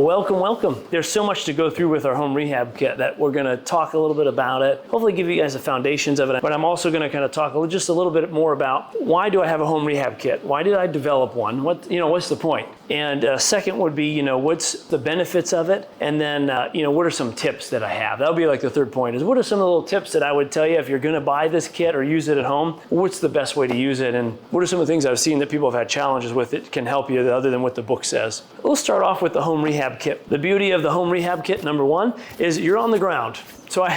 Well, welcome. There's so much to go through with our home rehab kit that we're going to talk a little bit about it, hopefully give you guys the foundations of it, but I'm also going to kind of talk just a little bit more about why do I have a home rehab kit? Why did I develop one? What's the point? And second would be, what's the benefits of it? And then, what are some tips that I have? That'll be like the third point is what are some of the little tips that I would tell you if you're going to buy this kit or use it at home? What's the best way to use it? And what are some of the things I've seen that people have had challenges with it can help you other than what the book says? We'll start off with the home rehab kit. The beauty of the home rehab kit, number one, is you're on the ground. So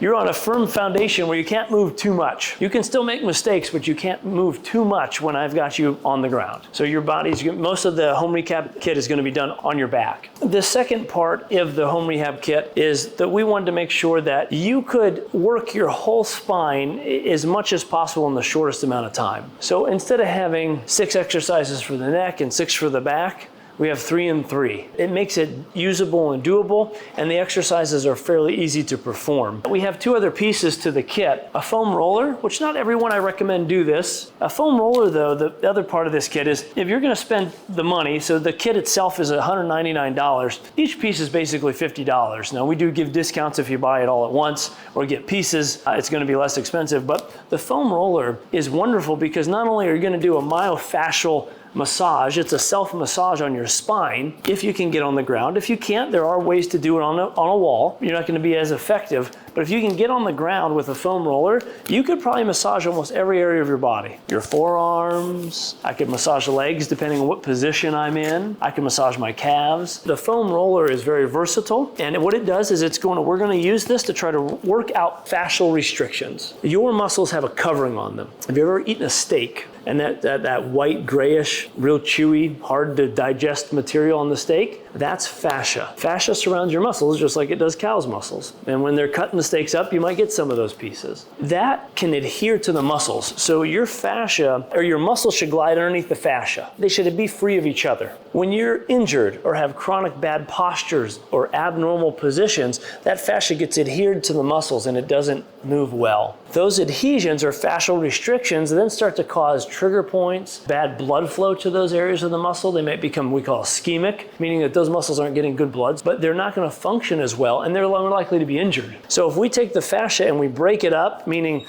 you're on a firm foundation where you can't move too much. You can still make mistakes, but you can't move too much when I've got you on the ground. So most of the home rehab kit is going to be done on your back. The second part of the home rehab kit is that we wanted to make sure that you could work your whole spine as much as possible in the shortest amount of time. So instead of having 6 exercises for the neck and 6 for the back, we have 3 and 3. It makes it usable and doable, and the exercises are fairly easy to perform. We have 2 other pieces to the kit. A foam roller, which not everyone I recommend do this. A foam roller though, the other part of this kit is if you're gonna spend the money, so the kit itself is $199, each piece is basically $50. Now we do give discounts if you buy it all at once or get pieces, it's gonna be less expensive, but the foam roller is wonderful because not only are you gonna do a myofascial massage, it's a self-massage on your spine if you can get on the ground. If you can't, there are ways to do it on a wall. You're not going to be as effective, but if you can get on the ground with a foam roller, you could probably massage almost every area of your body. Your forearms, I could massage the legs depending on what position I'm in. I can massage my calves. The foam roller is very versatile, and what it does is we're going to use this to try to work out fascial restrictions. Your muscles have a covering on them. Have you ever eaten a steak? And that white, grayish, real chewy, hard to digest material on the steak, that's fascia. Fascia surrounds your muscles just like it does cows' muscles. And when they're cutting the steaks up, you might get some of those pieces. That can adhere to the muscles. So your fascia, or your muscles should glide underneath the fascia. They should be free of each other. When you're injured or have chronic bad postures or abnormal positions, that fascia gets adhered to the muscles and it doesn't move well. Those adhesions or fascial restrictions then start to cause trigger points, bad blood flow to those areas of the muscle. They might become what we call ischemic, meaning that those muscles aren't getting good blood, but they're not going to function as well and they're more likely to be injured. So if we take the fascia and we break it up, meaning,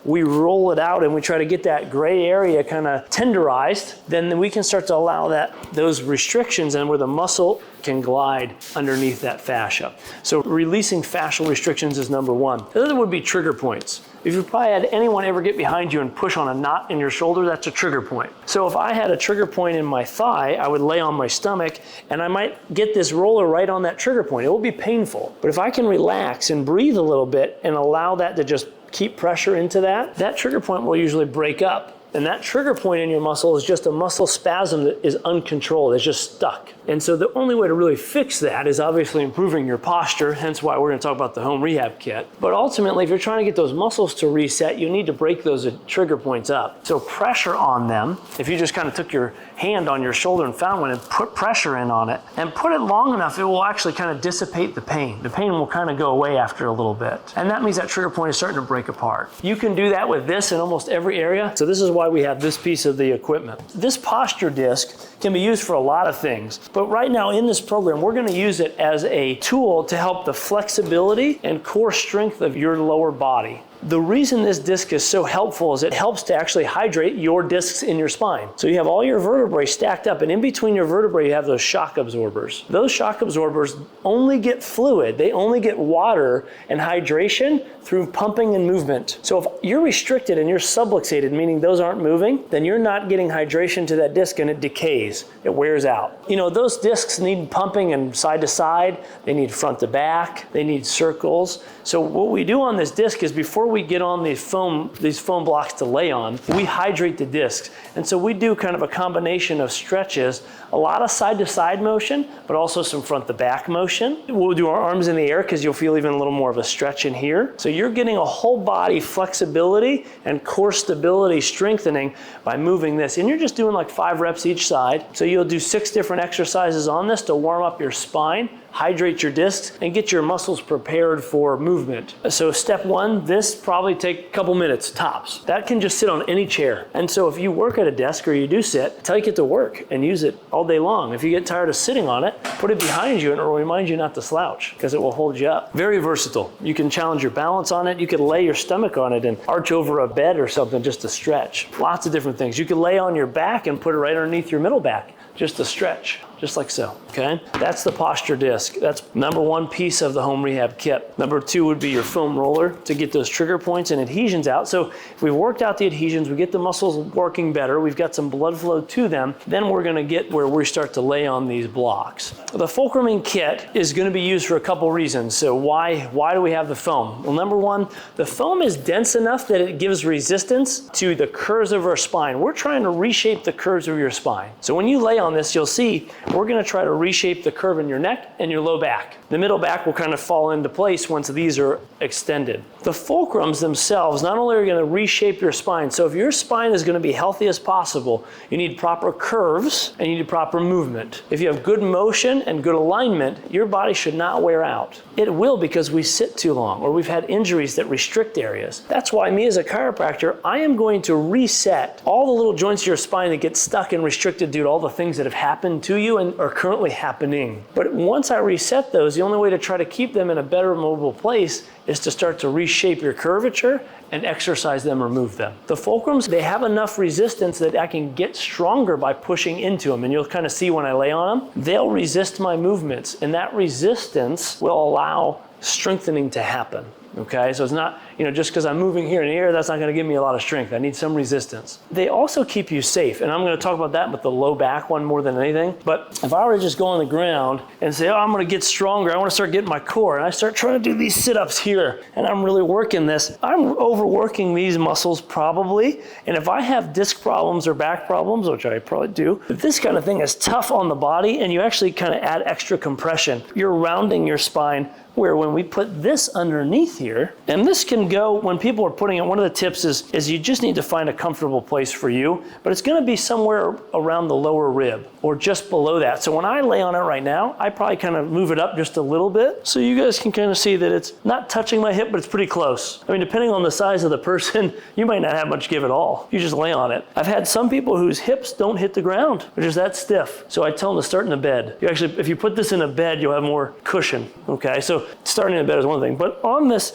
we roll it out and we try to get that gray area kind of tenderized, then we can start to allow those restrictions and where the muscle can glide underneath that fascia. So releasing fascial restrictions is number one. The other would be trigger points. If you've probably had anyone ever get behind you and push on a knot in your shoulder, that's a trigger point. So if I had a trigger point in my thigh, I would lay on my stomach and I might get this roller right on that trigger point. It will be painful. But if I can relax and breathe a little bit and allow that to just keep pressure into that trigger point will usually break up. And that trigger point in your muscle is just a muscle spasm that is uncontrolled, it's just stuck. And so the only way to really fix that is obviously improving your posture, hence why we're going to talk about the home rehab kit. But ultimately, if you're trying to get those muscles to reset, you need to break those trigger points up. So pressure on them, if you just kind of took your hand on your shoulder and found one and put pressure in on it, and put it long enough, it will actually kind of dissipate the pain. The pain will kind of go away after a little bit. And that means that trigger point is starting to break apart. You can do that with this in almost every area. So this is why we have this piece of the equipment. This posture disc can be used for a lot of things, but right now in this program, we're going to use it as a tool to help the flexibility and core strength of your lower body. The reason this disc is so helpful is it helps to actually hydrate your discs in your spine. So you have all your vertebrae stacked up, and in between your vertebrae you have those shock absorbers. Those shock absorbers only get fluid, they only get water and hydration through pumping and movement. So if you're restricted and you're subluxated, meaning those aren't moving, then you're not getting hydration to that disc and it decays, it wears out. Those discs need pumping and side to side, they need front to back, they need circles. So what we do on this disc is before we get on these foam blocks to lay on, we hydrate the discs. And so we do kind of a combination of stretches, a lot of side to side motion, but also some front to back motion. We'll do our arms in the air because you'll feel even a little more of a stretch in here. So you're getting a whole body flexibility and core stability strengthening by moving this. And you're just doing like 5 reps each side. So you'll do 6 different exercises on this to warm up your spine, hydrate your discs, and get your muscles prepared for movement. So step 1, this probably take a couple minutes tops. That can just sit on any chair. And so if you work at a desk or you do sit, until you get to work and use it all day long. If you get tired of sitting on it, put it behind you and it will remind you not to slouch because it will hold you up. Very versatile. You can challenge your balance on it. You could lay your stomach on it and arch over a bed or something just to stretch. Lots of different things. You could lay on your back and put it right underneath your middle back just to stretch, just like so, okay? That's the posture disc. That's number one piece of the home rehab kit. Number two would be your foam roller to get those trigger points and adhesions out. So if we've worked out the adhesions, we get the muscles working better, we've got some blood flow to them, then we're gonna get where we start to lay on these blocks. The fulcruming kit is gonna be used for a couple reasons. So why do we have the foam? Well, number one, the foam is dense enough that it gives resistance to the curves of our spine. We're trying to reshape the curves of your spine. So when you lay on this, you'll see we're going to try to reshape the curve in your neck and your low back. The middle back will kind of fall into place once these are extended. The fulcrums themselves not only are going to reshape your spine, so if your spine is going to be healthy as possible, you need proper curves and you need proper movement. If you have good motion and good alignment, your body should not wear out. It will because we sit too long or we've had injuries that restrict areas. That's why me as a chiropractor, I am going to reset all the little joints of your spine that get stuck and restricted due to all the things that have happened to you and are currently happening. But once I reset those, the only way to try to keep them in a better mobile place is to start to reshape your curvature and exercise them or move them. The fulcrums, they have enough resistance that I can get stronger by pushing into them. And you'll kind of see when I lay on them, they'll resist my movements. And that resistance will allow strengthening to happen. Okay, so it's not, just because I'm moving here and here, that's not going to give me a lot of strength. I need some resistance. They also keep you safe, and I'm going to talk about that with the low back one more than anything. But if I were to just go on the ground and say, I'm going to get stronger, I want to start getting my core, and I start trying to do these sit-ups here, and I'm really working this, I'm overworking these muscles probably. And if I have disc problems or back problems, which I probably do, if this kind of thing is tough on the body and you actually kind of add extra compression, you're rounding your spine. Where when we put this underneath here, and this can go, when people are putting it, one of the tips is you just need to find a comfortable place for you, but it's gonna be somewhere around the lower rib or just below that. So when I lay on it right now, I probably kind of move it up just a little bit so you guys can kind of see that it's not touching my hip, but it's pretty close. I mean, depending on the size of the person, you might not have much give at all. You just lay on it. I've had some people whose hips don't hit the ground. They're just that stiff. So I tell them to start in the bed. You actually, if you put this in a bed, you'll have more cushion, okay? So starting in bed is one thing, but on this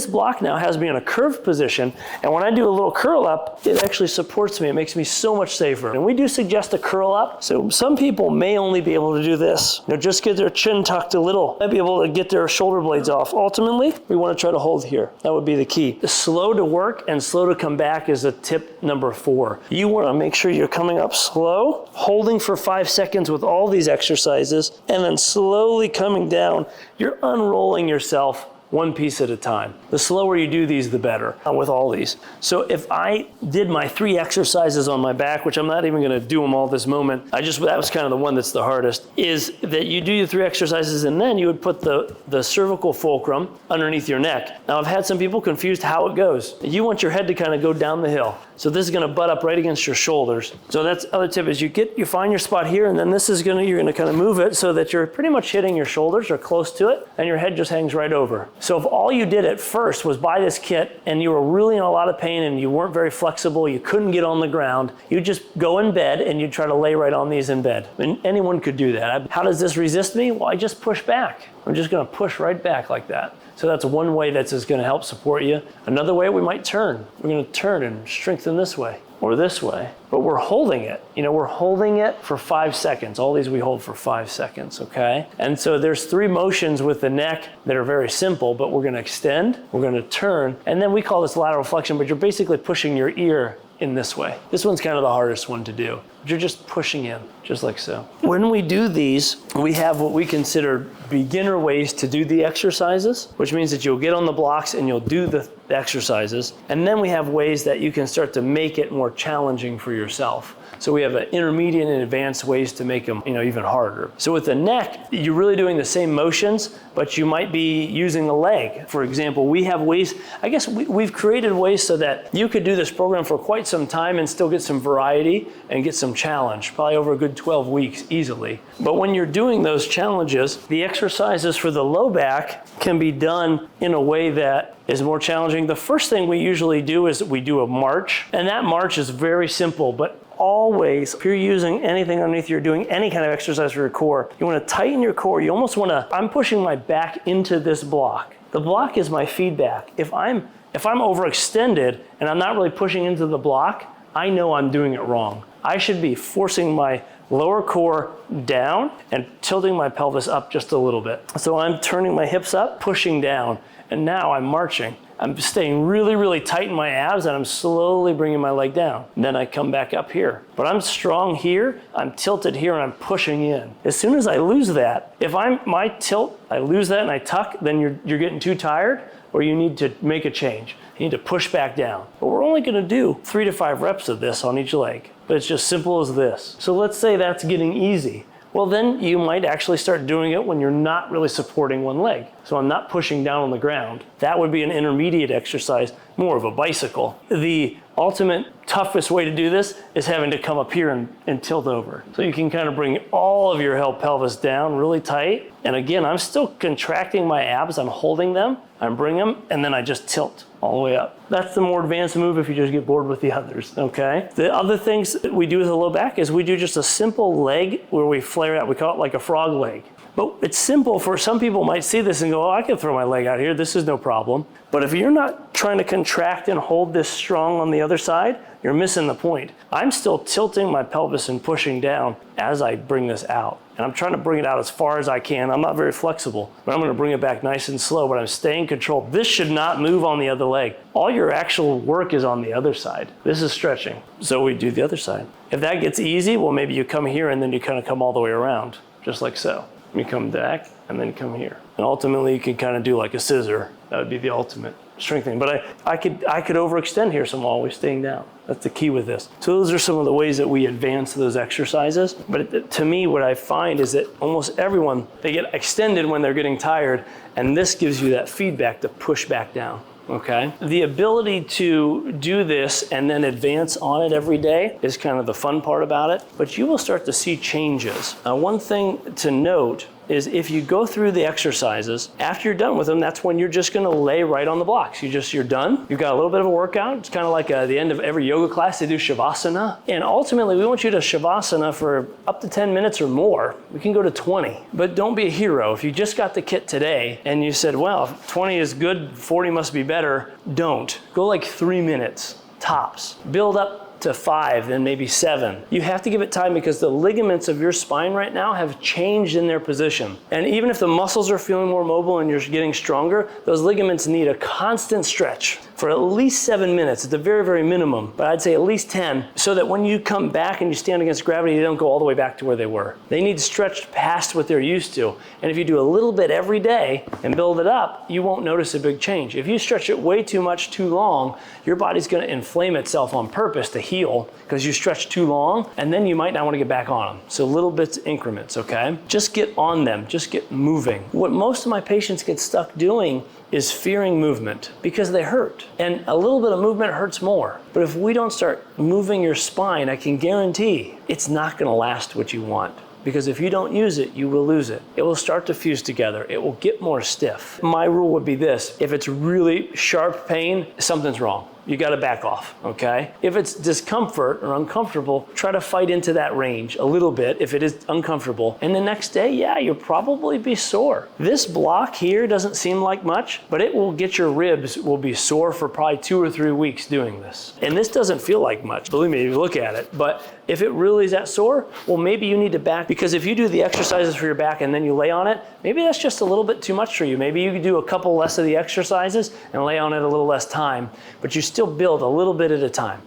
block now has me in a curved position, and when I do a little curl up, it actually supports me. It makes me so much safer. And we do suggest a curl up, so some people may only be able to do this. Just get their chin tucked a little. Might be able to get their shoulder blades off. Ultimately, we want to try to hold here. That would be the key. Slow to work and slow to come back is a tip number 4. You want to make sure you're coming up slow, holding for 5 seconds with all these exercises, and then slowly coming down. You're unrolling yourself one piece at a time. The slower you do these, the better with all these. So if I did my 3 exercises on my back, which I'm not even gonna do them all this moment, that was kind of the one that's the hardest, is that you do your 3 exercises and then you would put the cervical fulcrum underneath your neck. Now I've had some people confused how it goes. You want your head to kind of go down the hill. So this is gonna butt up right against your shoulders. So that's the other tip is you find your spot here and then you're gonna kind of move it so that you're pretty much hitting your shoulders or close to it and your head just hangs right over. So if all you did at first was buy this kit and you were really in a lot of pain and you weren't very flexible, you couldn't get on the ground, you just go in bed and you try to lay right on these in bed. And anyone could do that. How does this resist me? Well, I just push back. I'm just gonna push right back like that. So that's one way that's just gonna help support you. Another way, we might turn. We're gonna turn and strengthen this way or this way, but we're holding it. We're holding it for 5 seconds. All these we hold for 5 seconds, okay? And so there's 3 motions with the neck that are very simple, but we're gonna extend, we're gonna turn, and then we call this lateral flexion, but you're basically pushing your ear in this way. This one's kind of the hardest one to do. You're just pushing in, just like so. When we do these, we have what we consider beginner ways to do the exercises, which means that you'll get on the blocks and you'll do the exercises. And then we have ways that you can start to make it more challenging for yourself. So we have an intermediate and advanced ways to make them, even harder. So with the neck, you're really doing the same motions, but you might be using the leg. For example, we have ways, I guess we've created ways so that you could do this program for quite some time and still get some variety and get some some challenge, probably over a good 12 weeks easily. But when you're doing those challenges, the exercises for the low back can be done in a way that is more challenging. The first thing we usually do is we do a march, and that march is very simple, but always, if you're using anything underneath, you're doing any kind of exercise for your core, you want to tighten your core. You almost want to, I'm pushing my back into this block. The block is my feedback. If I'm overextended and I'm not really pushing into the block, I know I'm doing it wrong. I should be forcing my lower core down and tilting my pelvis up just a little bit. So I'm turning my hips up, pushing down, and now I'm marching. I'm staying really, really tight in my abs, and I'm slowly bringing my leg down. And then I come back up here. But I'm strong here, I'm tilted here, and I'm pushing in. As soon as I lose that, if my tilt, I lose that and I tuck, then you're getting too tired, or you need to make a change. You need to push back down. But we're only gonna do 3 to 5 reps of this on each leg. But it's just simple as this. So let's say that's getting easy. Well, then you might actually start doing it when you're not really supporting one leg. So I'm not pushing down on the ground. That would be an intermediate exercise, more of a bicycle. The ultimate toughest way to do this is having to come up here and tilt over. So you can kind of bring all of your pelvis down really tight. And again, I'm still contracting my abs. I'm holding them, I'm bringing them, and then I just tilt all the way up. That's the more advanced move if you just get bored with the others, okay? The other things that we do with the low back is we do just a simple leg where we flare out. We call it like a frog leg. But it's simple. For some people might see this and go, oh, I can throw my leg out here. This is no problem. But if you're not trying to contract and hold this strong on the other side, you're missing the point. I'm still tilting my pelvis and pushing down as I bring this out. And I'm trying to bring it out as far as I can. I'm not very flexible, but I'm gonna bring it back nice and slow, but I'm staying controlled. This should not move on the other leg. All your actual work is on the other side. This is stretching. So we do the other side. If that gets easy, well, maybe you come here and then you kind of come all the way around, just like so. You come back and then come here. And ultimately you can kind of do like a scissor. That would be the ultimate strengthening. But I could overextend here, so I'm always staying down. That's the key with this. So those are some of the ways that we advance those exercises. But to me, what I find is that almost everyone, they get extended when they're getting tired, and this gives you that feedback to push back down. Okay? The ability to do this and then advance on it every day is kind of the fun part about it, but you will start to see changes. One thing to note is if you go through the exercises, after you're done with them, that's when you're just gonna lay right on the blocks. You're done. You've got a little bit of a workout. It's kind of like the end of every yoga class, they do Shavasana. And ultimately, we want you to Shavasana for up to 10 minutes or more. We can go to 20, but don't be a hero. If you just got the kit today and you said, well, if 20 is good, 40 must be better, don't. Go like 3 minutes, tops. Build up to 5, then maybe 7. You have to give it time because the ligaments of your spine right now have changed in their position. And even if the muscles are feeling more mobile and you're getting stronger, those ligaments need a constant stretch for at least 7 minutes. It's a very, very minimum, but I'd say at least 10, so that when you come back and you stand against gravity, they don't go all the way back to where they were. They need stretched past what they're used to. And if you do a little bit every day and build it up, you won't notice a big change. If you stretch it way too much, too long, your body's gonna inflame itself on purpose to heal because you stretch too long, and then you might not want to get back on them. So little bits, increments, okay? Just get on them, just get moving. What most of my patients get stuck doing is fearing movement because they hurt. And a little bit of movement hurts more. But if we don't start moving your spine, I can guarantee it's not gonna last what you want. Because if you don't use it, you will lose it. It will start to fuse together. It will get more stiff. My rule would be this: if it's really sharp pain, something's wrong. You gotta back off, okay? If it's discomfort or uncomfortable, try to fight into that range a little bit if it is uncomfortable. And the next day, yeah, you'll probably be sore. This block here doesn't seem like much, but it will get your ribs will be sore for probably 2 or 3 weeks doing this. And this doesn't feel like much, believe me, if you look at it. But if it really is that sore, well, maybe you need to back, because if you do the exercises for your back and then you lay on it, maybe that's just a little bit too much for you. Maybe you could do a couple less of the exercises and lay on it a little less time, but you still build a little bit at a time,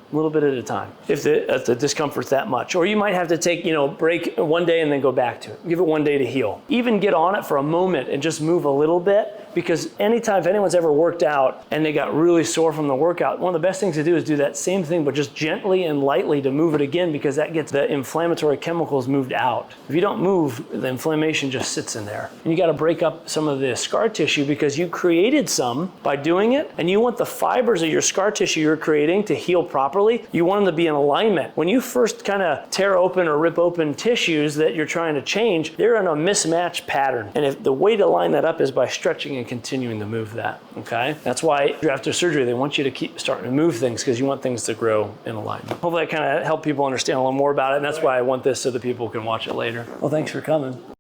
if the discomfort's that much. Or you might have to take, break one day and then go back to it. Give it one day to heal. Even get on it for a moment and just move a little bit, because anytime, if anyone's ever worked out and they got really sore from the workout, one of the best things to do is do that same thing, but just gently and lightly to move it again, because that gets the inflammatory chemicals moved out. If you don't move, the inflammation just sits in there. And you gotta break up some of the scar tissue because you created some by doing it, and you want the fibers of your scar tissue you're creating to heal properly, you want them to be in alignment. When you first kind of tear open or rip open tissues that you're trying to change, they're in a mismatched pattern. And if the way to line that up is by stretching and continuing to move that, okay? That's why after surgery, they want you to keep starting to move things because you want things to grow in alignment. Hopefully I kind of help people understand a little more about it, and that's why I want this so that people can watch it later. Well, thanks for coming.